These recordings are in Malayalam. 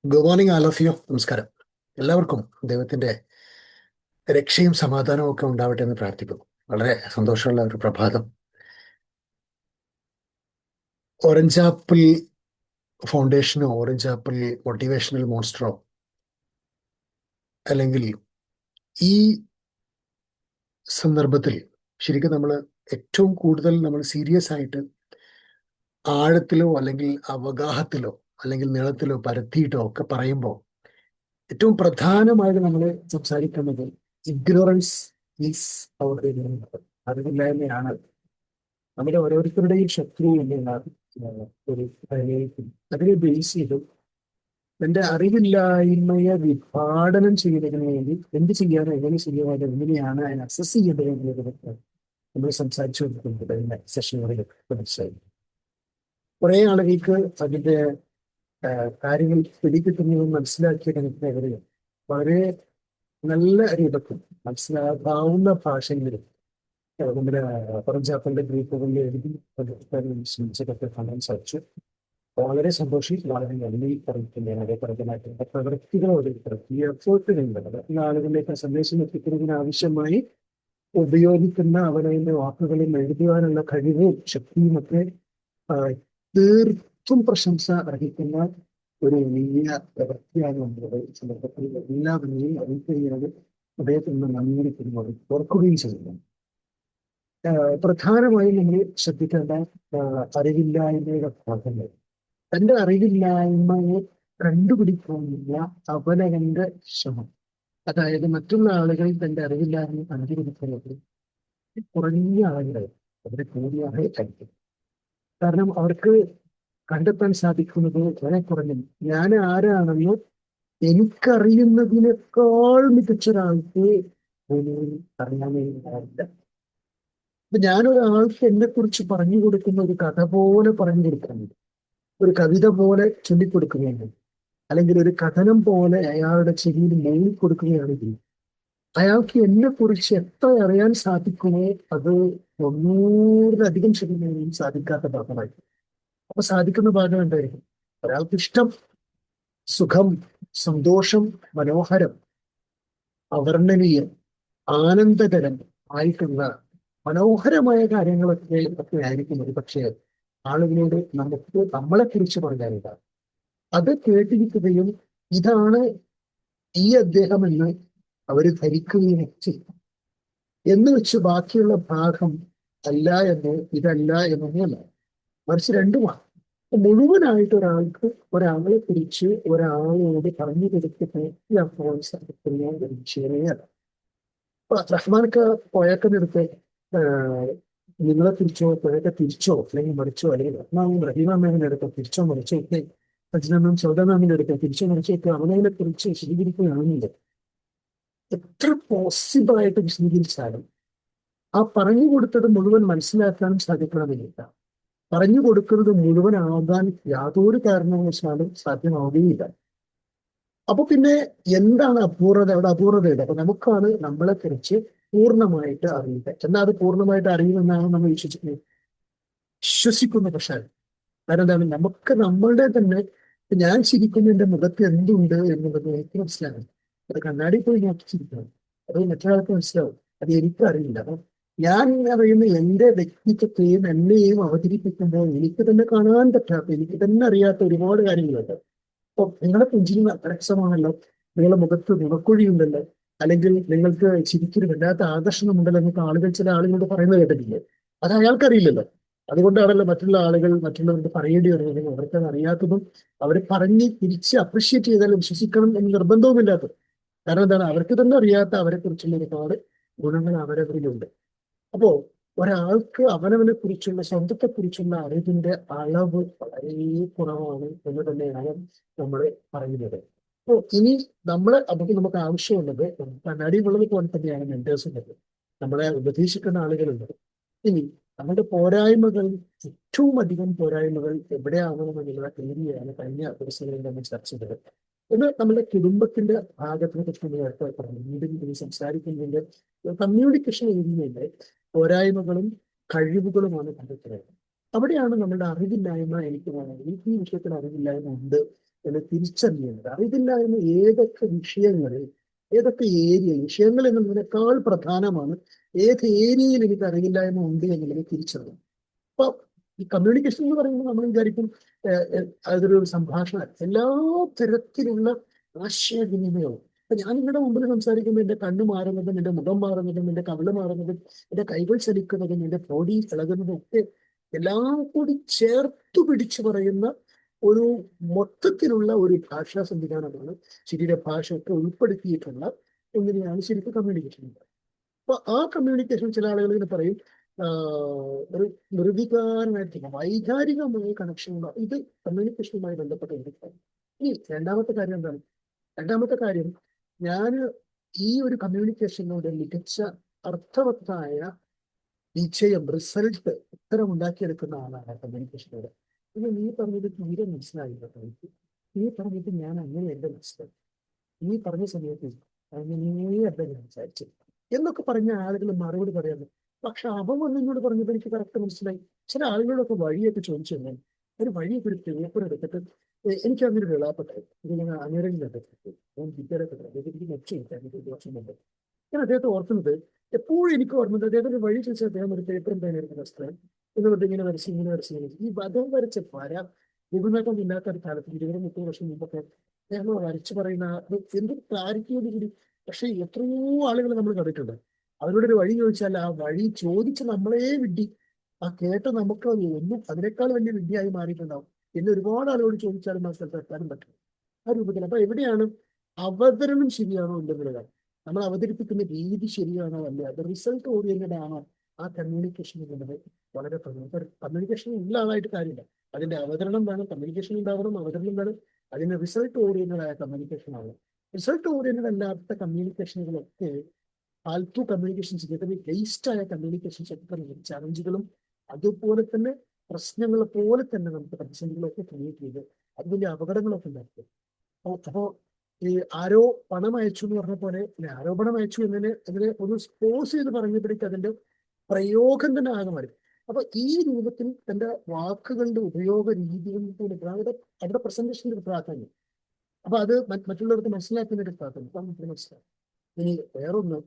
Good morning all of you. നമസ്കാരം. എല്ലാവർക്കും ദൈവത്തിന്റെ രക്ഷയും സമാധാനവും ഒക്കെ ഉണ്ടാവട്ടെ എന്ന് പ്രാർത്ഥിക്കുന്നു. വളരെ സന്തോഷമുള്ള ഒരു പ്രഭാതം. ഓറഞ്ച് ആപ്പിൾ ഫൗണ്ടേഷനോ ഓറഞ്ച് ആപ്പിൾ മോട്ടിവേഷണൽ മോൺസ്റ്ററോ അല്ലെങ്കിൽ ഈ സന്ദർഭത്തിൽ ശരിക്കും നമ്മൾ ഏറ്റവും കൂടുതൽ നമ്മൾ സീരിയസ് ആയിട്ട് ആഴത്തിലോ അല്ലെങ്കിൽ അവഗാഹത്തിലോ അല്ലെങ്കിൽ നീളത്തിലോ പരത്തിയിട്ടോ ഒക്കെ പറയുമ്പോൾ ഏറ്റവും പ്രധാനമായിട്ട് നമ്മൾ സംസാരിക്കുന്നത് ഇഗ്നോറൻസ് ഈസ് അവർ അറിവില്ലായ്മയാണ് നമ്മുടെ ഓരോരുത്തരുടെയും ശത്രു എന്നുള്ള ഒരു കാര്യത്തിൽ അതിനെ ബേസ് ചെയ്ത് എന്റെ അറിവില്ലായ്മയെ വിഭാടനം ചെയ്യുന്നതിന് വേണ്ടി എന്ത് ചെയ്യാനോ എങ്ങനെ ചെയ്യാനോ എങ്ങനെയാണ് അതിനെ അസസ് ചെയ്യേണ്ടത് എന്നുള്ളതൊക്കെ നമ്മൾ സംസാരിച്ചു കൊണ്ടിരിക്കുന്നത് കഴിഞ്ഞ സെഷനുകളിൽ മനസ്സിലായി. കുറെ ആളുകൾക്ക് അതിന്റെ കാര്യങ്ങൾ പിടികിട്ടുന്നതും മനസ്സിലാക്കിയതിനെതിരെ വളരെ നല്ല രൂപത്തിൽ മനസ്സിലാക്കാവുന്ന ഭാഷയിലും നമ്മുടെ പഞ്ചാബിന്റെ ഗ്രൂപ്പുകളിൽ എഴുതി ശ്രമിച്ചതൊക്കെ കാണാൻ സാധിച്ചു. വളരെ സന്തോഷം. വളരെ നന്ദി പറഞ്ഞിട്ടുണ്ടെങ്കിൽ അതേപരമായിട്ടുള്ള പ്രവൃത്തികളോട് ഈ എഫേർട്ടുകളുണ്ട് ഈ ആളുകളിലേക്ക് സന്ദേശം എത്തിക്കുന്നതിന് ആവശ്യമായി ഉപയോഗിക്കുന്ന അവനവന്റെ വാക്കുകളിൽ എഴുതുവാനുള്ള കഴിവും ശക്തിയും ഒക്കെ ആ, തീർത്തും പ്രശംസ അർഹിക്കുന്ന ഒരു വലിയ പ്രവൃത്തിയാണ് നമ്മുടെ സന്ദർഭത്തിൽ എല്ലാവരെയും അറിയിക്കുന്നത്. അദ്ദേഹത്തിന് നന്ദിയിരിക്കുന്നത് ഓർക്കുകയും ചെയ്യുന്നു. പ്രധാനമായും നമ്മൾ ശ്രദ്ധിക്കേണ്ട അറിവില്ലായ്മയുടെ ഭാഗങ്ങൾ. തന്റെ അറിവില്ലായ്മയെ കണ്ടുപിടിക്കാനുള്ള അവനവന്റെ ശ്രമം, അതായത് മറ്റുള്ള ആളുകൾ തന്റെ അറിവില്ലായ്മ കണ്ടുപിടിക്കുന്നത് കുറഞ്ഞ ആളുകൾ അവരെ കൂടിയ ആയിരിക്കും. കാരണം അവർക്ക് കണ്ടെത്താൻ സാധിക്കുന്നത് വളരെ കുറഞ്ഞു. ഞാൻ ആരാണെന്ന് എനിക്കറിയുന്നതിനേക്കാൾ മികച്ചൊരാൾക്ക് ഭൂമിയിൽ അറിയാനേ ഉണ്ടാവില്ല. അപ്പൊ ഞാനൊരാൾക്ക് എന്നെ കുറിച്ച് പറഞ്ഞു കൊടുക്കുന്ന ഒരു കഥ പോലെ പറഞ്ഞു കൊടുക്കുന്നുണ്ട്, ഒരു കവിത പോലെ ചൊല്ലിക്കൊടുക്കുകയാണ്, അല്ലെങ്കിൽ ഒരു കഥനം പോലെ അയാളുടെ ചെവിയിൽ മൂളി കൊടുക്കുകയാണെങ്കിൽ അയാൾക്ക് എന്നെ കുറിച്ച് എത്ര അറിയാൻ സാധിക്കുമോ അത് 90-ലധികം ശതമാനം സാധിക്കാത്ത ഭാഗമായിരിക്കും. അപ്പൊ സാധിക്കുന്ന ഭാഗം എന്തായിരിക്കും? ഒരാൾക്ക് ഇഷ്ടം, സുഖം, സന്തോഷം, മനോഹരം, അവർണ്ണനീയം, ആനന്ദകരം ആയിട്ടുള്ള മനോഹരമായ കാര്യങ്ങളൊക്കെ ആയിരിക്കും ഒരു പക്ഷേ ആളുകളോട് നമുക്ക് നമ്മളെ കുറിച്ച് പറയാനില്ല. അത് കേട്ടിരിക്കുകയും ഇതാണ് ഈ അദ്ദേഹം എന്ന് അവർ ധരിക്കുകയും ചെയ്യും. എന്ന് വെച്ച് ബാക്കിയുള്ള ഭാഗം അല്ല എന്നോ ഇതല്ല എന്നൊന്നുമല്ല, മറിച്ച് രണ്ടുമാണ്. മുഴുവനായിട്ട് ഒരാളെ കുറിച്ച് ഒരാളോട് പറഞ്ഞു കൊടുക്കാൻ സാധിക്കുന്ന ഒരു വിഷയമേയല്ല. ഇപ്പൊ റഹ്മാനൊക്കെ പോയക്കെടുത്ത് നിങ്ങളെ തിരിച്ചോ പോയൊക്കെ തിരിച്ചോ അല്ലെങ്കിൽ മറിച്ചോ, അല്ലെങ്കിൽ റഹ്മാനും റഹീമാമേനെ എടുത്തോ തിരിച്ചോ മറിച്ചോ ഒക്കെ അജ്നനും സൗദാമാമിന്റെ എടുത്തോ തിരിച്ചോ മറിച്ചോ ഒക്കെ അവനെ കുറിച്ച് വിശദീകരിക്കുകയാണെങ്കിൽ എത്ര പോസിബിളായിട്ട് വിശദീകരിച്ചാലും ആ പറഞ്ഞു കൊടുത്തത് മുഴുവൻ മനസ്സിലാക്കാനും സാധിക്കണമെന്നില്ല. പറഞ്ഞു കൊടുക്കുന്നത് മുഴുവനാകാൻ യാതൊരു കാരണവശാലും സാധ്യമാവുകയില്ല. അപ്പൊ പിന്നെ എന്താണ് അപൂർവത? അവിടെ അപൂർവതയുണ്ട്. അപ്പൊ നമുക്കാണ് നമ്മളെ കുറിച്ച് പൂർണ്ണമായിട്ട് അറിയുക. എന്നാൽ അത് പൂർണ്ണമായിട്ട് അറിയുമെന്നാണ് നമ്മൾ വിശ്വസിക്കുന്ന. പക്ഷേ കാരണം എന്താണ്? നമുക്ക് നമ്മളുടെ തന്നെ ഞാൻ ചിരിക്കുന്നതിന്റെ മുഖത്ത് എന്തുണ്ട് എന്നുള്ളത് എനിക്ക് മനസ്സിലാകും. അത് കണ്ണാടി പോയി നോക്കി ചിരിക്കണം, അത് മറ്റൊരാൾക്ക് മനസ്സിലാവും. അത് എനിക്കറിയില്ല. അപ്പൊ ഞാൻ അറിയുന്ന എന്റെ വ്യക്തിത്വത്തെയും എന്നെയും അവതരിപ്പിക്കുമ്പോൾ എനിക്ക് തന്നെ കാണാൻ പറ്റാത്ത, എനിക്ക് തന്നെ അറിയാത്ത ഒരുപാട് കാര്യങ്ങളുണ്ട്. അപ്പൊ നിങ്ങളെ പുഞ്ചിരി അത്രക്ഷമാണല്ലോ, നിങ്ങളുടെ മുഖത്ത് നുണക്കുഴിയുണ്ടല്ലോ, അല്ലെങ്കിൽ നിങ്ങൾക്ക് ചിരിക്കൊരു വല്ലാത്ത ആകർഷണമുണ്ടല്ലോ എന്നൊക്കെ ആളുകൾ, ചില ആളുകളോട് പറയുന്നത് കേട്ടിട്ടില്ലേ? അത് അയാൾക്കറിയില്ലല്ലോ. അതുകൊണ്ടാണല്ലോ മറ്റുള്ള ആളുകൾ മറ്റുള്ളവർക്ക് പറയേണ്ടി വരുന്നതും അവർക്കത് അറിയാത്തതും അവർ പറഞ്ഞ് തിരിച്ച് അപ്രിഷ്യേറ്റ് ചെയ്താൽ വിശ്വസിക്കണം എന്ന് നിർബന്ധവുമില്ലാത്തത്. കാരണം എന്താണ്? അവർക്ക് തന്നെ അറിയാത്ത അവരെ കുറിച്ചുള്ള ഒരുപാട് ഗുണങ്ങൾ അവരവരിലുണ്ട്. അപ്പോ ഒരാൾക്ക് അവനവനെ കുറിച്ചുള്ള, സ്വന്തത്തെ കുറിച്ചുള്ള അറിവിന്റെ അളവ് വളരെ കുറവാണ് എന്ന് തന്നെയാണ് നമ്മൾ പറയുന്നത്. അപ്പോ ഇനി നമുക്ക് ആവശ്യമുള്ളത്, കണ്ണാടിയുള്ളത് പോലെ തന്നെയാണ് മെന്റേഴ്സ് ഉള്ളത്, നമ്മളെ ഉപദേശിക്കുന്ന ആളുകളുണ്ട്. ഇനി നമ്മുടെ പോരായ്മകൾ, ഏറ്റവും അധികം പോരായ്മകൾ എവിടെയാകണമെന്നുള്ള ഏരിയയാണ് കഴിഞ്ഞ ദിവസങ്ങളിൽ നമ്മൾ ചർച്ച ചെയ്തത്. ഇത് നമ്മുടെ കുടുംബത്തിന്റെ ഭാഗത്തിനെ കുറിച്ച് നമ്മൾ നേരത്തെ പറഞ്ഞു. വീണ്ടും സംസാരിക്കുന്നതിന്റെ കമ്മ്യൂണിക്കേഷൻ ഏരിയയിലെ പോരായ്മകളും കഴിവുകളുമാണ് കണ്ടെത്തുന്നത്. അവിടെയാണ് നമ്മുടെ അറിവില്ലായ്മ. എനിക്ക് തോന്നുന്നത് എനിക്ക് ഈ വിഷയത്തിൽ അറിവില്ലായ്മ ഉണ്ട് എന്ന് തിരിച്ചറിയേണ്ടത്. അറിവില്ലായ്മ ഏതൊക്കെ വിഷയങ്ങളിൽ, ഏതൊക്കെ ഏരിയ, വിഷയങ്ങൾ എന്നുള്ളതിനേക്കാൾ പ്രധാനമാണ് ഏത് ഏരിയയിൽ എനിക്ക് അറിവില്ലായ്മ ഉണ്ട് എന്നുള്ളത് തിരിച്ചറിയണം. അപ്പൊ ഈ കമ്മ്യൂണിക്കേഷൻ എന്ന് പറയുമ്പോൾ നമ്മൾ വിചാരിക്കും അതൊരു സംഭാഷണം, എല്ലാ തരത്തിലുള്ള ആശയവിനിമയവും. അപ്പൊ ഞാൻ നിങ്ങളുടെ മുമ്പിൽ സംസാരിക്കുമ്പോൾ എന്റെ കണ്ണ് മാറുന്നതും, എന്റെ മുഖം മാറുന്നതും, എന്റെ കവിള് മാറുന്നതും, എന്റെ കൈകൾ ചലിക്കുന്നതും, എന്റെ ബോഡി ഇളകുന്നതും ഒക്കെ എല്ലാം കൂടി ചേർത്തു പിടിച്ചു പറയുന്ന ഒരു മൊത്തത്തിലുള്ള ഒരു ഭാഷാ സംവിധാനമാണ്, ശരീരഭാഷയൊക്കെ ഉൾപ്പെടുത്തിയിട്ടുള്ള എങ്ങനെയാണ് ശരിക്കും കമ്മ്യൂണിക്കേഷൻ. അപ്പൊ ആ കമ്മ്യൂണിക്കേഷൻ ചില ആളുകൾ ഇങ്ങനെ പറയും ഒരു നിർവികാരമായിട്ടുള്ള വൈകാരികമായ കണക്ഷൻ ഉണ്ടാവും. ഇത് കമ്മ്യൂണിക്കേഷനുമായി ബന്ധപ്പെട്ട ഒരു കാര്യം. ഇനി രണ്ടാമത്തെ കാര്യം എന്താണ്? രണ്ടാമത്തെ കാര്യം, ഞാൻ ഈ ഒരു കമ്മ്യൂണിക്കേഷനോട് മികച്ച അർത്ഥവത്തായ നിശ്ചയം, റിസൾട്ട്, ഉത്തരം ഉണ്ടാക്കിയെടുക്കുന്ന ആളാണ് കമ്മ്യൂണിക്കേഷനോട്. ഇത് നീ പറഞ്ഞത് തീരെ മനസ്സിലായില്ല എനിക്ക്, നീ പറഞ്ഞിട്ട് ഞാൻ അങ്ങനെയല്ല മനസ്സിലായി, നീ പറഞ്ഞ സമയത്ത് അങ്ങനെയല്ല ഞാൻ വിചാരിച്ചു എന്നൊക്കെ പറഞ്ഞ ആളുകൾ മറുപടി പറയാറ്. പക്ഷെ അവൻ വന്ന് എന്നോട് പറഞ്ഞപ്പോൾ എനിക്ക് കറക്റ്റ് മനസ്സിലായി. ചില ആളുകളൊക്കെ വഴിയൊക്കെ ചോദിച്ചു തന്നെ ഒരു വഴിയൊക്കെ ഒരു പേപ്പർ എടുത്തിട്ട് എനിക്ക് അങ്ങനെ ഒരു വിളാപ്പട്ടായി ഇതിങ്ങനെ അനിരങ്ങിലൊക്കെ എനിക്ക് മെച്ചമുണ്ട്. ഞാൻ അദ്ദേഹത്തെ ഓർക്കുന്നത്, എപ്പോഴും എനിക്ക് ഓർമ്മത് അദ്ദേഹത്തിന്റെ വഴി ചോദിച്ചാൽ അദ്ദേഹം ഒരു പേപ്പറും പേനായിരുന്നു സ്ഥലം എന്നിട്ട് ഇങ്ങനെ വരച്ച് ഇങ്ങനെ വരച്ച് ഈ അദ്ദേഹം വരച്ച വര വിപുലത്വം ഇല്ലാത്ത ഒരു കാലത്ത് 20-30 വർഷം മുമ്പൊക്കെ അദ്ദേഹം വരച്ചു പറയുന്ന എന്തൊരു ക്ലാരിറ്റിയോട് കൂടി. പക്ഷെ എത്രയോ ആളുകൾ നമ്മൾ കണ്ടിട്ടുണ്ട്, അവരോട് ഒരു വഴി ചോദിച്ചാൽ ആ വഴി ചോദിച്ച് നമ്മളെ വിഡ്ഢി, ആ കേട്ട് നമുക്ക് ഒന്നും അതിനേക്കാൾ വലിയ വിഡ്ഢിയായി മാറിയിട്ടുണ്ടാവും. പിന്നെ ഒരുപാട് ആളുകളോട് ചോദിച്ചാലും ആ സ്ഥലത്ത് എത്താനും പറ്റും ആ രൂപത്തിൽ. അപ്പൊ എവിടെയാണ് അവതരണം ശരിയാണോ ഇല്ലെന്നുള്ളത്, നമ്മൾ അവതരിപ്പിക്കുന്ന രീതി ശരിയാണോ അല്ല, അത് റിസൾട്ട് ഓറിയന്റഡ് ആണോ ആ കമ്മ്യൂണിക്കേഷൻ എന്നുള്ളത് വളരെ പ്രധാനം. കമ്മ്യൂണിക്കേഷൻ ഉള്ള ആളായിട്ട് കാര്യമില്ല, അതിന്റെ അവതരണം വേണം, കമ്മ്യൂണിക്കേഷൻ ഉണ്ടാവണം, അവതരണം വേണം, അതിന് റിസൾട്ട് ഓറിയന്റഡ് ആയ കമ്മ്യൂണിക്കേഷൻ ആവണം. റിസൾട്ട് ഓറിയന്റഡ് അല്ലാത്ത കമ്മ്യൂണിക്കേഷനുകളൊക്കെ ഫാൽത്തു കമ്മ്യൂണിക്കേഷൻസ്, വേസ്റ്റ് ആയ കമ്മ്യൂണിക്കേഷൻസ് ഒക്കെ ചലഞ്ചുകളും അതുപോലെ തന്നെ പ്രശ്നങ്ങളെ പോലെ തന്നെ നമുക്ക് പ്രതിസന്ധികളൊക്കെ ക്രിയേറ്റ് ചെയ്ത് അത് വലിയ അപകടങ്ങളൊക്കെ ഉണ്ടാക്കും. അപ്പോ ഈ ആരോ പണം അയച്ചു എന്ന് പറഞ്ഞ പോലെ ആരോപണം അയച്ചു എന്നതിന് അതിനെ ഒന്ന് സ്പോസ് ചെയ്ത് പറഞ്ഞപ്പോഴേക്ക് അതിന്റെ പ്രയോഗം തന്നെ ആകെ മാറി. അപ്പൊ ഈ രൂപത്തിൽ തന്റെ വാക്കുകളുടെ ഉപയോഗ രീതികളുടെ അവരുടെ പ്രസന്റേഷന്റെ ഒരു പ്രാധാന്യം, അപ്പൊ അത് മറ്റുള്ളവർക്ക് മനസ്സിലാക്കുന്ന ഒരു പ്രാധാന്യം അപ്പൊ നമുക്ക് മനസ്സിലാവും. ഇനി വേറൊന്ന്,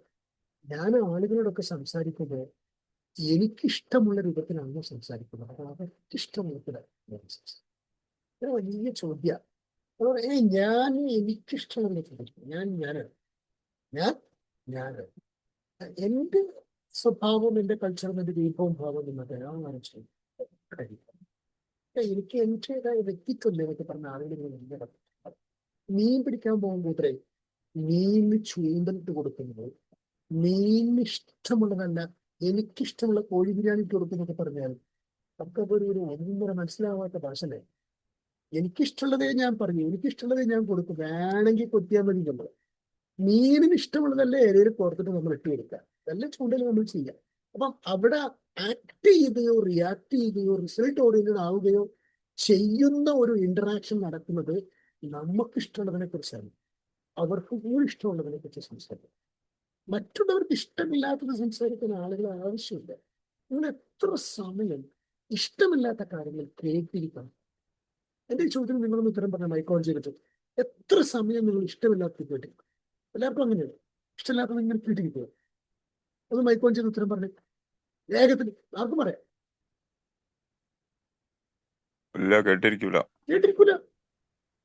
ഞാൻ ആളുകളോടൊക്കെ സംസാരിക്കുമ്പോൾ എനിക്കിഷ്ടമുള്ള രൂപത്തിലാണോ സംസാരിക്കുന്നത്, അപ്പൊ അവർക്ക് ഇഷ്ടമുള്ളതിലാണ് ഞാൻ സംസാരിക്കുന്നത്. വലിയ ചോദ്യ. അതുകൊണ്ട് ഞാൻ എനിക്കിഷ്ടമുള്ള ചോദിക്കും, ഞാനാണ് ഞാൻ ഞാനാണ് എന്റെ സ്വഭാവം, എന്റെ കൾച്ചറും, എന്റെ ദീപവും ഭാവം എന്നൊക്കെ ആ മനസ്സിൽ കഴിയും. എനിക്ക് എന്റേതായ വ്യക്തിത്വം എന്നൊക്കെ പറഞ്ഞ ആളുകൾ മീൻ പിടിക്കാൻ പോകുമ്പോഴേ മീനിന് ചൂണ്ടലിട്ട് കൊടുക്കുന്നത് മീനിന് ഇഷ്ടമുള്ളതല്ല, എനിക്കിഷ്ടമുള്ള കോഴി ബിരിയാണി ഇട്ട് കൊടുക്കുന്നൊക്കെ പറഞ്ഞാൽ നമുക്കപ്പോ ഒരു ഒന്നും മനസ്സിലാവാത്ത ഭാഷല്ലേ. എനിക്കിഷ്ടമുള്ളതേ ഞാൻ പറഞ്ഞു, എനിക്കിഷ്ടമുള്ളതേ ഞാൻ കൊടുക്കും, വേണമെങ്കിൽ കൊത്തിയാൽ മതി. നമ്മൾ മീനിന് ഇഷ്ടമുള്ളതല്ലേ ഇരയിൽ പുറത്തിട്ട് നമ്മൾ ഇട്ട് കൊടുക്കുക, നല്ല ചൂണ്ടൽ നമ്മൾ ചെയ്യാം. അപ്പം അവിടെ ആക്ട് ചെയ്യുകയോ റിയാക്ട് ചെയ്യുകയോ റിസൾട്ട് ഓറിയന്റഡ് ആവുകയോ ചെയ്യുന്ന ഒരു ഇന്ററാക്ഷൻ നടക്കുന്നത് നമുക്ക് ഇഷ്ടമുള്ളതിനെ കുറിച്ചാണ്, അവർക്ക് കൂടി ഇഷ്ടമുള്ളതിനെ കുറിച്ച് സംസാരിക്കും. മറ്റുള്ളവർക്ക് ഇഷ്ടമില്ലാത്തത് സംസാരിക്കുന്ന ആളുകൾ ആവശ്യമില്ല. നിങ്ങൾ എത്ര സമയം ഇഷ്ടമില്ലാത്ത കാര്യങ്ങൾ കേട്ടിരിക്കണം. എന്റെ ചോദ്യത്തിന് നിങ്ങളൊന്ന് ഉത്തരം പറഞ്ഞ മൈക്കോൾ ചെയ്തിട്ട് എത്ര സമയം നിങ്ങൾ ഇഷ്ടമില്ലാത്തത് കേട്ടിരിക്കും? എല്ലാവർക്കും അങ്ങനെയാണ്, ഇഷ്ടമില്ലാത്തത് ഇങ്ങനെ കേട്ടിരിക്കുക. ഒന്ന് മൈക്കോൾ ചെയ്ത് ഉത്തരം പറഞ്ഞു വേഗത്തിൽ ആർക്കും പറയാം. ഇല്ല, കേട്ടിരിക്കൂല. കേട്ടിരിക്കൂല,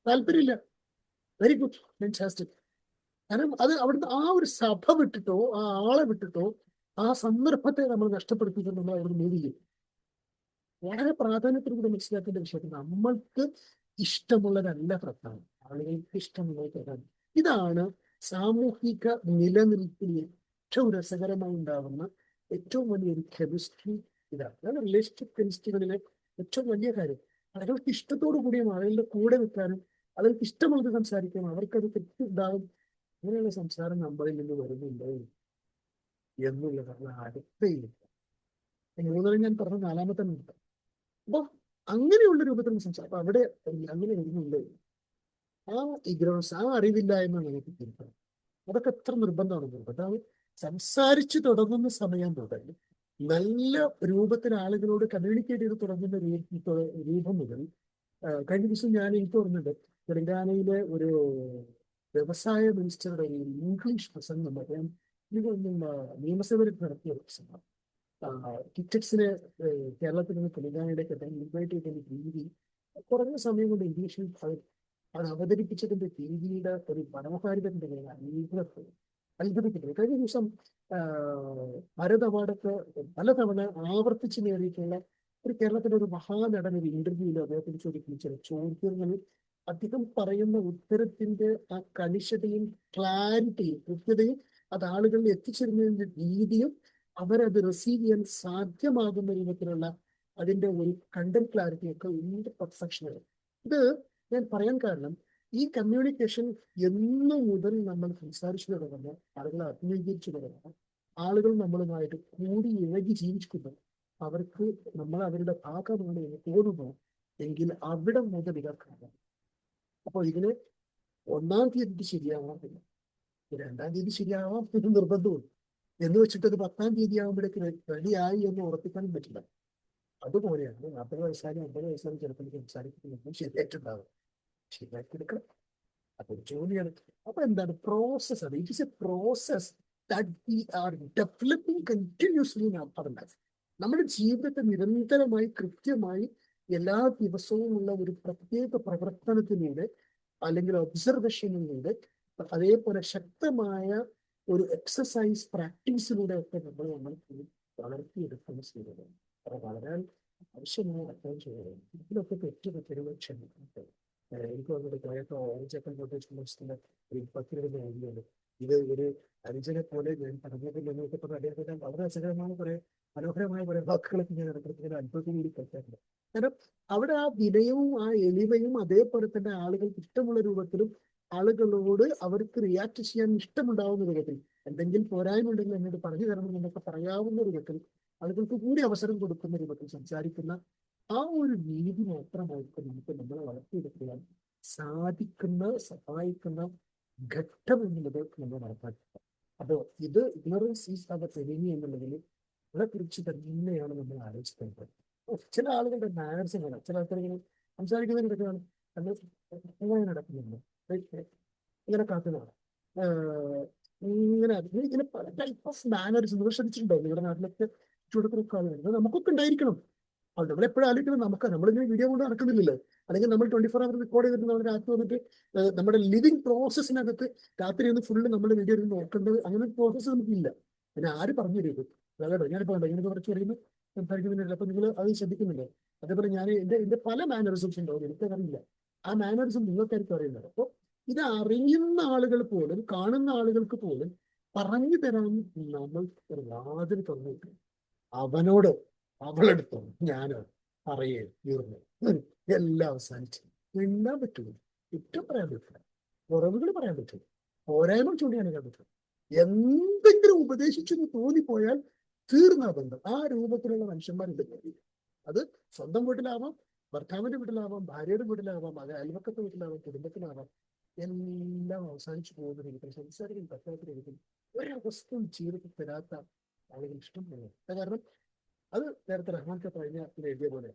താല്പര്യമില്ല. Very good, fantastic. കാരണം അത് അവിടുന്ന് ആ ഒരു സഭ വിട്ടിട്ടോ ആ ആളെ വിട്ടിട്ടോ ആ സന്ദർഭത്തെ നമ്മൾ നഷ്ടപ്പെടുത്തിയിട്ട് നമ്മൾ അവിടെ മൂവ് ചെയ്യും. വളരെ പ്രാധാന്യത്തോടുകൂടി മനസ്സിലാക്കേണ്ട വിഷയം, നമ്മൾക്ക് ഇഷ്ടമുള്ളതല്ല പ്രധാനം, ആളുകൾക്ക് ഇഷ്ടമുള്ളത് പ്രധാനം. ഇതാണ് സാമൂഹിക നിലനിൽപ്പിൽ ഏറ്റവും രസകരമായി ഉണ്ടാകുന്ന ഏറ്റവും വലിയൊരു കെമിസ്ട്രി. ഇതാണ് റിലേഷൻഷിപ്പ് കെമിസ്ട്രികളിലെ ഏറ്റവും വലിയ കാര്യം. ആളുകൾക്ക് ഇഷ്ടത്തോടു കൂടിയും ആളുകളുടെ കൂടെ നിൽക്കാനും അവർക്ക് ഇഷ്ടമുള്ളത് സംസാരിക്കാനും അവർക്കത് തെറ്റുണ്ടാകും. അങ്ങനെയുള്ള സംസാരം നമ്മളിൽ നിന്ന് വരുന്നുണ്ടോ എന്നുള്ളതാണ് അടുത്തയില്ല. മൂന്നാലും ഞാൻ പറഞ്ഞ നാലാമത്തെ മിനിറ്റ്. അപ്പൊ അങ്ങനെയുള്ള രൂപത്തിൽ സംസാരം അപ്പൊ അവിടെ അങ്ങനെ വരുന്നുണ്ട്. ആ ഇഗ്നോറൻസ്, ആ അറിവില്ലായ്മ നമുക്ക് തിരുത്തണം. അതൊക്കെ എത്ര നിർബന്ധമാണ്. അതാണ് സംസാരിച്ചു തുടങ്ങുന്ന സമയം മുതൽ നല്ല രൂപത്തിൽ ആളുകളോട് കമ്മ്യൂണിക്കേറ്റ് ചെയ്ത് തുടങ്ങുന്ന രൂപം മുതൽ. കഴിഞ്ഞ ദിവസം ഞാൻ എനിക്ക് ഓർമ്മയുണ്ട്, തെലങ്കാനയിലെ ഒരു വ്യവസായ മിനിസ്റ്ററുടെ ഒരു ഇംഗ്ലീഷ് പ്രസംഗം അദ്ദേഹം ഇതൊന്നും നിയമസഭയിൽ നടത്തിയ ഒരു പ്രസംഗം. ടിക്കറ്റ്സിന് കേരളത്തിൽ നിന്ന് തെലങ്കാനയിലേക്ക് അദ്ദേഹം ഇൻവൈറ്റ് ചെയ്തതിന്റെ രീതി കുറഞ്ഞ സമയം കൊണ്ട് ഇംഗ്ലീഷിൽ അത് അവതരിപ്പിച്ചതിന്റെ രീതിയുടെ ഒരു മനോഹാരിതന്റെ അത്ഭുതപ്പെട്ടു. കഴിഞ്ഞ ദിവസം ഭാരത് അവാർഡൊക്കെ പലതവണ ആവർത്തിച്ച് നേടിയിട്ടുള്ള ഒരു കേരളത്തിലെ ഒരു മഹാനടൻ ഒരു ഇന്റർവ്യൂവിൽ അദ്ദേഹത്തിന് ചോദിക്കുന്ന ചില ചോദ്യങ്ങളിൽ അദ്ദേഹം പറയുന്ന ഉത്തരത്തിന്റെ ആ കണിശതയും ക്ലാരിറ്റിയും കൃത്യതയും അത് ആളുകളിൽ എത്തിച്ചേരുന്നതിന്റെ രീതിയും അവരത് റിസീവ് ചെയ്യാൻ സാധ്യമാകുന്ന രൂപത്തിലുള്ള അതിന്റെ ഒരു കണ്ടന്റ് ക്ലാരിറ്റി ഒക്കെ ഇതിന്റെ പെർഫെക്ഷനാണ്. ഇത് ഞാൻ പറയാൻ കാരണം ഈ കമ്മ്യൂണിക്കേഷൻ എന്നു മുതൽ നമ്മൾ സംസാരിച്ചു തുടങ്ങുമ്പോൾ ആളുകളെ അഭിമുഖീകരിച്ചു തുടങ്ങുമ്പോൾ ആളുകൾ നമ്മളുമായിട്ട് കൂടി ഇഴകി ജീവിക്കുന്നു. അവർക്ക് നമ്മൾ അവരുടെ ഭാഗമാണ് എന്ന് തോന്നുന്നു എങ്കിൽ അവിടെ മുതൽ ഇവർക്കാണ്. അപ്പോൾ ഇതിന് 1-ാം തീയതി ശരിയാവാം, 2-ാം തീയതി ശരിയാവാം എന്ന് നിർബന്ധമുണ്ട്. എന്ന് വെച്ചിട്ട് അത് 10-ാം തീയതി ആകുമ്പോഴേക്ക് റെഡിയായി എന്ന് ഉറപ്പിക്കാനും പറ്റില്ല. അതുപോലെയാണ് 40 വയസ്സായാലും 50 വയസ്സായാലും ചിലപ്പോൾ സംസാരിക്കുന്നതൊന്നും ശരിയായിട്ടുണ്ടാവും. ശരിയാക്കി എടുക്കണം, അതൊരു ജോലിയാണ്. അപ്പൊ എന്താണ് പ്രോസസ്? അത് it is a process that we are developing continuously in our life. നമ്മുടെ ജീവിതത്തെ നിരന്തരമായി കൃത്യമായി എല്ലാ ദിവസവും ഉള്ള ഒരു പ്രത്യേക പ്രവർത്തനത്തിലൂടെ അല്ലെങ്കിൽ ഒബ്സർവേഷനിലൂടെ അതേപോലെ ശക്തമായ ഒരു എക്സസൈസ് പ്രാക്ടീസിലൂടെ ഒക്കെ നമ്മൾ വളർത്തിയെടുക്കുന്ന ചെയ്തത് അത് വളരാൻ ആവശ്യമായ അർത്ഥം ചെയ്യുന്നത്. ഇതിലൊക്കെ തെറ്റുപറ്റുന്ന ക്ഷമിക്കുന്നത്. എനിക്ക് വന്നിട്ട് കേട്ടോ ഓറഞ്ചൊക്കെ കൊണ്ടുവച്ചിട്ടുള്ള ഒരു 10-20 മൂല്യമുണ്ട്. ഇത് ഒരു അനുജനെ പോലെ ഞാൻ പറഞ്ഞതിൽ എന്നൊക്കെ പറഞ്ഞ അദ്ദേഹത്തിന്റെ വളരെ രസകരമായ കുറെ മനോഹരമായ കുറെ വാക്കുകളൊക്കെ ഞാൻ ഇടപെടുത്തുന്ന അനുഭവത്തിൽ കൂടി കേൾക്കാറുണ്ട്. കാരണം അവിടെ ആ വിനയവും ആ എളിമയും അതേപോലെ തന്നെ ആളുകൾക്ക് ഇഷ്ടമുള്ള രൂപത്തിലും ആളുകളോട് അവർക്ക് റിയാക്ട് ചെയ്യാൻ ഇഷ്ടമുണ്ടാവുന്ന വിധത്തിൽ എന്തെങ്കിലും പോരായ്മ ഉണ്ടെങ്കിൽ എന്നോട് പറഞ്ഞു തരണം എന്നൊക്കെ പറയാവുന്ന വിധത്തിൽ ആളുകൾക്ക് കൂടി അവസരം കൊടുക്കുന്ന രൂപത്തിൽ സംസാരിക്കുന്ന ആ ഒരു രീതി മാത്രമായിരിക്കും നമുക്ക് നമ്മളെ വളർത്തിയെടുക്കുവാൻ സാധിക്കുന്ന സഹായിക്കുന്ന ഘട്ടം എന്നുള്ളത് നമ്മൾ നടപ്പാക്കുക. അപ്പോൾ ഇത് ഇഗ്നറൻസ് ഈസ് അവർ എനിമി എന്നുള്ളതിൽ നമ്മളെ കുറിച്ച് തന്നെയാണ് നമ്മൾ ആലോചിക്കേണ്ടത്. ചില ആളുകളുടെ മാനേഴ്സ് കാണാം, ചില ആൾക്കാർ ഇങ്ങനെ സംസാരിക്കുന്നതിനിടയ്ക്കാണ് നമ്മൾ ഇങ്ങനെ നടക്കുന്നുണ്ട്, ഇങ്ങനെ കാക്കുന്നതാണ്, ഇങ്ങനെ ഇങ്ങനെ പല ടൈപ്പ് ഓഫ് മാനേഴ്സ് നിങ്ങൾ ശ്രദ്ധിച്ചിട്ടുണ്ടോ? നിങ്ങളുടെ നാട്ടിലൊക്കെ ചുവടുക്കൊക്കെ ആളുകളുണ്ട്. നമുക്കൊക്കെ ഉണ്ടായിരിക്കണം. അത് നമ്മളെപ്പോഴും ആലോചിക്കുന്നത് നമുക്ക് നമ്മളിങ്ങനെ വീഡിയോ കൊണ്ട് നടക്കുന്നില്ലല്ലോ. അല്ലെങ്കിൽ നമ്മൾ 24 അവർ റെക്കോർഡ് ചെയ്തിട്ട് നമ്മൾ രാത്രി വന്നിട്ട് നമ്മുടെ ലിവിങ് പ്രോസസ്സിനകത്ത് രാത്രി ഒന്ന് ഫുള്ള് നമ്മൾ വീഡിയോ ഇരുന്ന് നോക്കേണ്ടത് അങ്ങനെ പ്രോസസ്സ് നമുക്കില്ല. പിന്നെ ആര് പറഞ്ഞു തരും? അതായത് ഞാനിപ്പോൾ ഉണ്ടോ ഇങ്ങനെ കുറച്ച് പറയുമ്പോൾ സംസാരിക്കുന്നില്ല. അപ്പൊ നിങ്ങൾ അത് ശ്രദ്ധിക്കുന്നില്ലേ? അതേപോലെ ഞാൻ എന്റെ പല മാനറിസംസ് ഉണ്ടാവും, എനിക്കറിയില്ല. ആ മാനറിസം നിങ്ങൾക്കായിരിക്കും അറിയുന്നത്. അപ്പോൾ ഇത് അറിയുന്ന ആളുകൾ പോലും കാണുന്ന ആളുകൾക്ക് പോലും പറഞ്ഞു തരാൻ നമ്മൾ ഒരു വാതിൽ തുറന്നു വെക്കണം. അവനോട് അവളെടുത്തോ ഞാനോ പറയേ തീർന്നു, എല്ലാം അവസാനിച്ചു. മിണ്ടാൻ പറ്റുമോ? കുറ്റം പറയാൻ പറ്റില്ല, കുറവുകൾ പറയാൻ പറ്റും, പോരായ്മ ചൂണ്ടിക്കാണിക്കാൻ പറ്റും. എന്തെങ്കിലും ഉപദേശിച്ചെന്ന് തോന്നിപ്പോയാൽ തീർന്ന ബന്ധം. ആ രൂപത്തിലുള്ള മനുഷ്യന്മാരുണ്ട്. അത് സ്വന്തം വീട്ടിലാവാം, ഭർത്താവിന്റെ വീട്ടിലാവാം, ഭാര്യയുടെ വീട്ടിലാവാം, അത് അയൽവക്കത്തെ വീട്ടിലാവാം, കുടുംബത്തിലാവാം. എല്ലാം അവസാനിച്ചു പോകുന്ന രീതിയിൽ സംസാരിക്കാൻ പറ്റാത്ത രീതിയിൽ ഒരവസ്ഥയും ജീവിതത്തിൽ തരാത്ത ആളുകൾ ഇഷ്ടപ്പെടുന്നു. കാരണം അത് നേരത്തെ റഹ്മാൻക്ക് പറഞ്ഞ എഴുതിയ പോലെ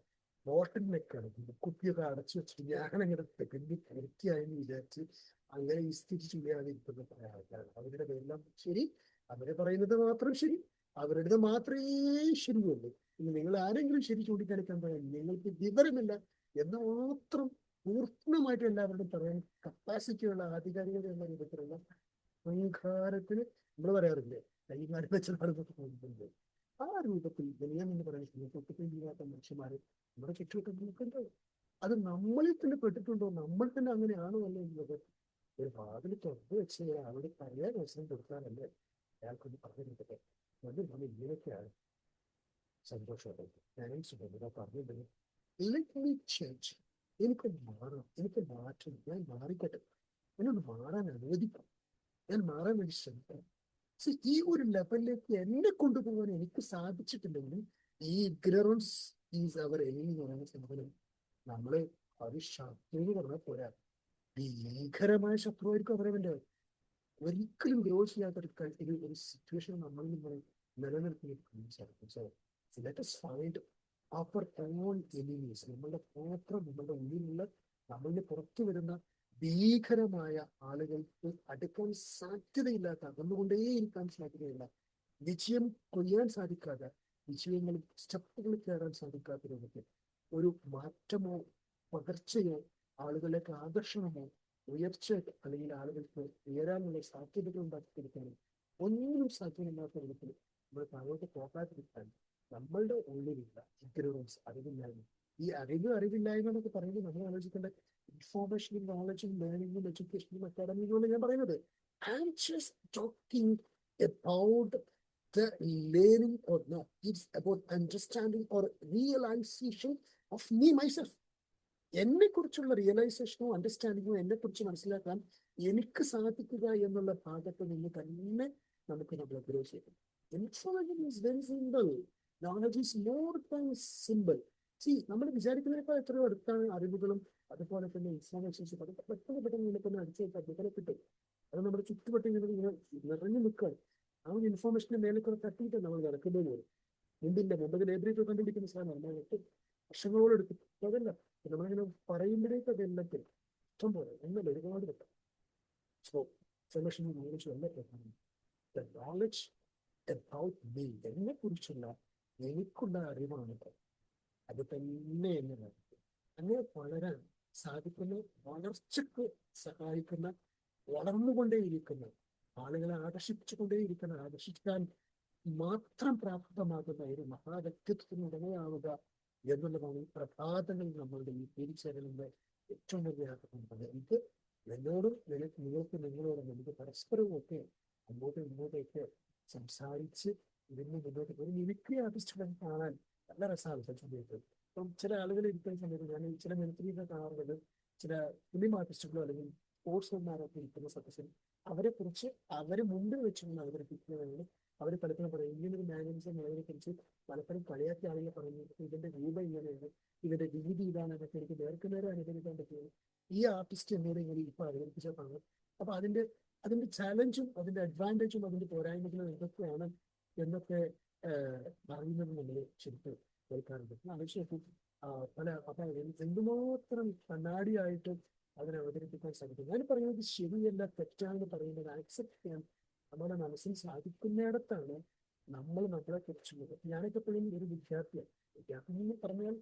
ബോട്ടിലൊക്കെയാണ് കുപ്പിയൊക്കെ അടച്ചു വെച്ചിട്ട് ഞാനങ്ങനെ തെറ്റി വൃത്തിയായെന്ന് വിചാരിച്ച് അങ്ങനെ ഈ സ്ഥിതി ചെയ്യാതിരിക്കുന്ന പല ആൾക്കാരാണ്. അവരുടെ എല്ലാം ശരി, അവരെ പറയുന്നത് മാത്രം ശരി, അവരുടേത് മാത്രമേ ശരിയുള്ളൂ. ഇനി നിങ്ങൾ ആരെങ്കിലും ശരി ചൂണ്ടിക്കാണിക്കാൻ പറയാൻ നിങ്ങൾക്ക് വിവരമില്ല എന്ന് മാത്രം പൂർണ്ണമായിട്ട് എല്ലാവരോടും പറയാൻ കപ്പാസിറ്റിയുള്ള ആധികാരികത എന്ന രൂപത്തിലുള്ള അഹങ്കാരത്തിന് നമ്മൾ പറയാറില്ലേ കൈകാര്യം വെച്ചാണ് പോകുന്നത്. ആ രൂപത്തിൽ വിനയം എന്ന് പറയുന്ന തൊട്ടിപ്പും ചെയ്യാത്ത മനുഷ്യന്മാരെ നമ്മുടെ ചുറ്റുവട്ടം. അത് നമ്മളിൽ തന്നെ പെട്ടിട്ടുണ്ടോ, നമ്മൾ തന്നെ അങ്ങനെയാണോ അല്ലേ എന്നുള്ളത് ഒരു വാതിൽ തുറന്നു വെച്ച് അവിടെ പറയാൻ അവസരം കൊടുക്കാനല്ലേ അയാൾക്കൊന്ന് പറഞ്ഞിരിക്കട്ടെ. അത് നമ്മൾ ഇങ്ങനെയൊക്കെയാണ് സന്തോഷമായിട്ട് ഞാനും സുഖം പറഞ്ഞിട്ടുണ്ടെങ്കിൽ എനിക്ക് മാറണം, എനിക്ക് മാറ്റണം, ഞാൻ മാറിക്കട്ടെ, ഞാനൊന്ന് മാറാൻ അനുവദിക്കാം, ഞാൻ മാറാൻ വേണ്ടി ശ്രമിക്കണം. ഈ ഒരു ലെവലിലേക്ക് എന്നെ കൊണ്ടുപോകാൻ എനിക്ക് സാധിച്ചിട്ടുണ്ടെങ്കിൽ ഈ ഇഗ്നറൻസ് ഈസ് അവർ എനിമി എന്ന് പറയുന്ന സംഭവം നമ്മള് അത് ശത്രു എന്ന് പറഞ്ഞാൽ പോരാ, ഭീകരമായ ശത്രുവായിരിക്കും അവരവന്റെ. ഒരിക്കലും ഗ്രോ ചെയ്യാത്ത ഒരു സിറ്റുവേഷൻ നമ്മളിൽ നിന്ന് നിലനിർത്തി സാധിക്കും. So let us find our own enemies. നമ്മളുടെ മാത്രം നമ്മളുടെ ഉള്ളിലുള്ള നമ്മളിന് പുറത്തു വരുന്ന ഭീകരമായ ആളുകൾക്ക് അടുക്കാൻ സാധ്യതയില്ലാത്ത, അകന്നുകൊണ്ടേയിരിക്കാൻ സാധ്യതയില്ല, വിജയം കൊയ്യാൻ സാധിക്കാതെ, വിജയങ്ങളിൽ സ്റ്റെപ്പുകൾ കയറാൻ സാധിക്കാത്ത രൂപത്തിൽ ഒരു മാറ്റമോ പകർച്ചയോ ആളുകളിലേക്ക് ആകർഷണമോ ഉയർച്ച അല്ലെങ്കിൽ ആളുകൾക്ക് ഉയരാനുള്ള സാധ്യതകൾ ഉണ്ടാക്കിയെടുക്കാനും ഒന്നിനും സാധ്യമല്ലാത്ത വിധത്തിൽ നമ്മൾ താഴോട്ട് പോകാതിരിക്കാൻ നമ്മളുടെ ഉള്ളിലുള്ള ഇഗ്നോറൻസ്, അറിവില്ലായ്മ. ഈ അറിവില്ലായ്മ എന്നൊക്കെ പറയുമ്പോൾ നമ്മൾ ആലോചിക്കേണ്ട ഇൻഫോർമേഷനും നോളജും ലേണിംഗും എഡ്യൂക്കേഷനും അക്കാഡമിക്കും ഞാൻ പറയുന്നത്. I am just talking about the learning or no, it's about understanding or realization of me myself. എന്നെ കുറിച്ചുള്ള റിയലൈസേഷനോ അണ്ടർസ്റ്റാൻഡിങ്ങോ എന്നെ കുറിച്ച് മനസ്സിലാക്കാൻ എനിക്ക് സാധിക്കുക എന്നുള്ള ഭാഗത്ത് നിന്ന് തന്നെ നമുക്ക് നമ്മൾ അപ്രോച്ച് ചെയ്യണം. Information is very simple, knowledge is more than simple. C, നമ്മൾ വിചാരിക്കുന്നതിനേക്കാൾ എത്രയോ അടുത്താണ് അറിവുകളും അതുപോലെ തന്നെ ഇൻഫോർമേഷൻസ്. അത് പെട്ടെന്ന് ഇങ്ങനെ അടിച്ചു വെച്ചാൽ കിട്ടും. അത് നമ്മുടെ ചുറ്റുപറ്റി ഇങ്ങനെ നിറഞ്ഞു നിൽക്കുകയാണ്. ആ ഒരു ഇൻഫോർമേഷന്റെ മേലെ കൂടെ തട്ടിയിട്ട് നമ്മൾ നടക്കുന്നത് പോലും മുമ്പ് ലൈബ്രറി കണ്ടുപിടിക്കുന്ന സാധനമാണ്. നമ്മൾ വർഷങ്ങളോട് എടുക്കും. അതല്ല, നമ്മളിങ്ങനെ പറയുമ്പോഴേക്ക് അത് എല്ലാത്തിനും ഇഷ്ടം പോലെ എന്നല്ല ഒരുപാട് കിട്ടും. സോ ഇൻഫർമേഷൻ നോളജ് എല്ലാം നോളജ് അബൌട്ട് മീ, എന്നെ കുറിച്ചുള്ള എനിക്കുള്ള അറിവാണ്. അത് തന്നെ എന്നെ അങ്ങനെ വളരാൻ സാധിക്കുന്ന, വളർച്ചക്ക് സഹായിക്കുന്ന, വളർന്നുകൊണ്ടേയിരിക്കുന്ന, ആളുകളെ ആകർഷിക്കാൻ മാത്രം പ്രാപ്തമാകുന്ന ഒരു മഹാവ്യക്തിത്വത്തിന് ഉടമയാവുക എന്നുള്ളതാണ് ഈ പ്രഭാതങ്ങളിൽ നമ്മളുടെ ഈ തിരിച്ചറിവിന്റെ ഏറ്റവും വലിയ ആഗ്രഹം. എനിക്ക് എന്നോടും നിങ്ങളോടും നമുക്ക് പരസ്പരവും ഒക്കെ അങ്ങോട്ടും ഇങ്ങോട്ടൊക്കെ സംസാരിച്ച് ഇതിന് മുന്നോട്ട് ഒരു മിമിക്രി ആർട്ടിസ്റ്റുകളെ കാണാൻ നല്ല രസമാണ് സമയത്ത്. ഇപ്പം ചില ആളുകൾ ഇരിക്കുന്ന സമയത്ത് ഞാൻ ചില മിമിക്രിയൊക്കെ കാണാറുള്ളത്, ചില ഫിലിം ആർട്ടിസ്റ്റുകളോ അല്ലെങ്കിൽ സ്പോർട്സ്മാരൊക്കെ ഇരിക്കുന്ന സദസ്സിൽ അവരെ കുറിച്ച് അവര് മുമ്പിൽ വെച്ചുകൊണ്ട് അവതരിപ്പിക്കുന്നതിന് അവർ പലപ്പോഴും പറയും ഇങ്ങനൊരു മാനേജർ അവരെ കുറിച്ച് പലപ്പോഴും കളിയാക്കിയ ആളുകൾ പറയുന്നു ഇതിന്റെ രൂപം ഇങ്ങനെയാണ്, ഇതിന്റെ രീതി ഇതാണ് എന്നൊക്കെ എനിക്ക് നേരെ അനുഭവിക്കാൻ പറ്റുന്നത് ഈ ആർട്ടിസ്റ്റ് എന്നോട് ഇങ്ങനെ ഇപ്പൊ അവതരിപ്പിച്ചതാണ്. അപ്പൊ അതിന്റെ ചാലഞ്ചും അതിന്റെ അഡ്വാൻറ്റേജും അതിന്റെ പോരായ്മകളും എന്തൊക്കെയാണ് എന്നൊക്കെ പറയുന്നത് നമ്മൾ ശരിക്കും കേൾക്കാറുണ്ട്. ആവശ്യം അപ്പൊ എന്തുമാത്രം കണ്ണാടിയായിട്ട് അതിനെ അവതരിപ്പിക്കാൻ സാധിക്കും. ഞാൻ പറയുന്നത് ശരിയല്ല തെറ്റാണെന്ന് പറയുന്നത് ആക്സെപ്റ്റ് ചെയ്യാൻ നമ്മുടെ മനസ്സിൽ സാധിക്കുന്നിടത്താണ് നമ്മൾ നമ്മളെ കുറിച്ചുള്ളത്. ഞാനൊക്കെ എപ്പോഴും ഒരു വിദ്യാർത്ഥി എന്ന് പറഞ്ഞാൽ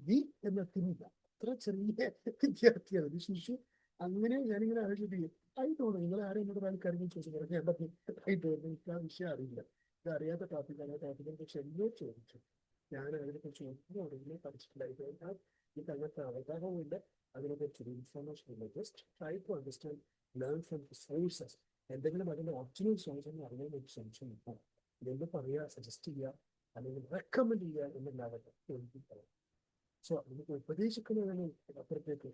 വി എന്നെത്തിനില്ല, അത്ര ചെറിയ വിദ്യാർത്ഥിയാണ്, ഒരു ശിശു. അങ്ങനെ ഞാനിങ്ങനെ ആലോചിക്കും ആയിട്ടോളൂ നിങ്ങൾ ആരും എന്നോട് ആൾക്കാരെങ്കിലും ചോദിച്ചു ഞാൻ പറഞ്ഞു ആയിട്ടോളൂ എനിക്ക് ആ വിഷയം അറിയില്ല, ഇത് അറിയാത്ത ടോപ്പിക്കാണ്. ടോപ്പിക്കിനെ കുറിച്ച് എന്നോ ചോദിച്ചു, ഞാൻ അതിനെക്കുറിച്ച് ഒന്നും അറിയില്ല, പഠിച്ചിട്ടില്ല, എനിക്ക് അങ്ങനത്തെ അവഗാഹവും ഇല്ല, അതിനെക്കുറിച്ചൊരു ഇൻഫോർമേഷൻ ഇല്ല. Just try to understand, learn from the sources. എന്തെങ്കിലും അതിന്റെ ഒറിജിനൽ സോഴ്സ് എന്ന് അറിയാൻ വേണ്ടി ശ്രമിച്ചു. ഇതെന്ന് പറയുക, സജസ്റ്റ് ചെയ്യുക അല്ലെങ്കിൽ റെക്കമെൻഡ് ചെയ്യുക എന്നല്ലാതെ എനിക്ക് പറയാം. സോ നമുക്ക് ഉപദേശിക്കുന്നതിന് അപ്പുറത്തേക്ക്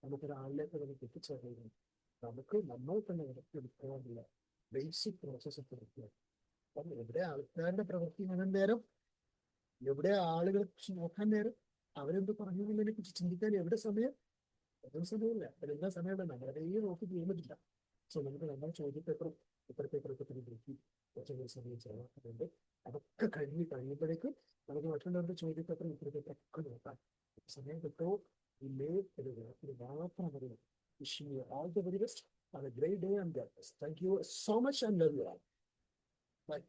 നമുക്കൊരാളിലേക്ക് നമുക്ക് എത്തിച്ചേർന്നു നമുക്ക് നമ്മൾ തന്നെ എടുക്കാനുള്ള ബേസിക് പ്രോസസ് ഒക്കെ എടുക്കുക. അപ്പം എവിടെ ആൾക്കാരുടെ പ്രവൃത്തി കാണാൻ നേരം, എവിടെ ആളുകളെ കുറിച്ച് നോക്കാൻ നേരം, അവരെന്ത് പറഞ്ഞു എന്നതിനെ കുറിച്ച് ചിന്തിക്കാൻ എവിടെ സമയം? ഒന്നും സമയമില്ല. അതിലെന്താ സമയമുണ്ട്? നമ്മളതേ നോക്കി ചെയ്യാൻ പറ്റില്ല. സോ നമുക്ക് നമ്മുടെ ചോദ്യപേപ്പറും ഉത്തരപേപ്പറൊക്കെ തന്നെ നോക്കി കുറച്ചുകൂടി സമയം ചെലവാക്കുന്നുണ്ട്. അതൊക്കെ കഴിയുമ്പോഴേക്കും നമുക്ക് മറ്റുള്ളവരുടെ ചോദ്യപേപ്പറും ഉത്തരപേപ്പറൊക്കെ നോക്കാം. സമയം കിട്ടോ ഇല്ലേ ഒരു മാത്രം അറിയാം. Wishing you all the very best. Have a great day and God bless. Thank you so much and love you all. Bye.